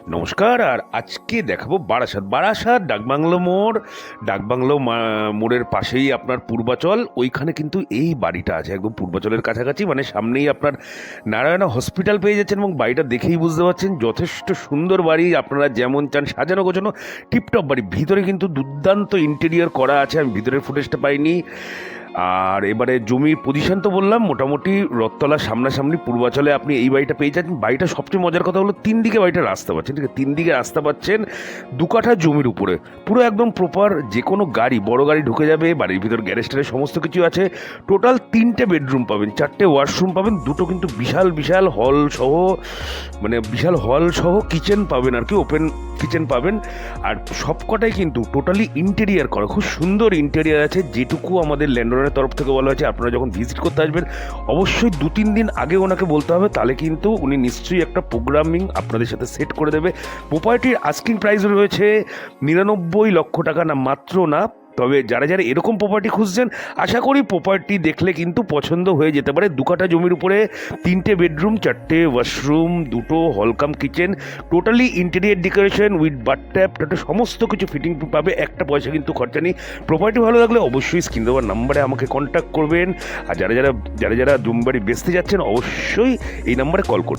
নমস্কার। আর আজকে দেখাবো বারাসাত ডাকবাংলো মোড়ের পাশেই আপনার পূর্বাচল। ওইখানে কিন্তু এই বাড়িটা আছে, একদম পূর্বাচলের কাছাকাছি, মানে সামনেই আপনার নারায়ণা হসপিটাল পেয়ে যাচ্ছেন। এবং বাড়িটা দেখেই বুঝতে পারছেন যথেষ্ট সুন্দর বাড়ি, আপনারা যেমন চান সাজানো গোছানো টিপটপ বাড়ি। ভিতরে কিন্তু দুর্দান্ত ইন্টেরিয়র করা আছে, আমি ভিতরের ফুটেজটা পাইনি। আর এবারে জমির পজিশন তো বললাম, মোটামুটি রথতলার সামনাসামনি পূর্বাচলে আপনি এই বাড়িটা পেয়ে যাচ্ছেন। বাড়িটা সবচেয়ে মজার কথা হলো 3 দিকে বাড়িটা রাস্তা পাচ্ছেন, ঠিক আছে? 3 দিকে রাস্তা পাচ্ছেন, 2 কাঠা জমির উপরে, পুরো একদম প্রপার। যে কোনো গাড়ি, বড় গাড়ি ঢুকে যাবে। বাড়ির ভিতর গ্যারেজ ট্যারেজ সমস্ত কিছু আছে। টোটাল 3টে বেডরুম পাবেন, 4টে ওয়াশরুম পাবেন, 2টো কিন্তু বিশাল বিশাল হল সহ, মানে বিশাল হল সহ কিচেন পাবেন আর কি, ওপেন কিচেন পাবেন। আর সবকটাই কিন্তু টোটালি ইন্টেরিয়ার করা, খুব সুন্দর ইন্টেরিয়ার আছে। যেটুকু আমাদের ল্যান্ডলর্ডের তরফ থেকে বলা হয়েছে, আপনারা যখন ভিজিট করতে আসবেন অবশ্যই 2-3 দিন আগে ওনাকে বলতে হবে, তাহলে কিন্তু উনি নিশ্চয়ই একটা প্রোগ্রামিং আপনাদের সাথে সেট করে দেবে। প্রপার্টির আস্কিং প্রাইস রয়েছে 99 লক্ষ টাকা, না মাত্র না। তবে যারা যারা এরকম প্রপার্টি খুঁজছেন, আশা করি প্রপার্টি দেখলে কিন্তু পছন্দ হয়ে যেতে পারে। 2 কাঠা জমির উপরে 3টে বেডরুম, 4টে ওয়াশরুম, 2টো hall cum kitchen, totally interior decoration with bath tap, সমস্ত কিছু ফিটিং পাবে, একটা পয়সা কিন্তু খরচা নেই। প্রপার্টি ভালো লাগলে অবশ্যই স্ক্রিন দেওয়ার নাম্বারে আমাকে কন্ট্যাক্ট করবেন। আর যারা যারা জমি বাড়ি বেচতে যাচ্ছেন অবশ্যই এই নাম্বারে কল করবেন।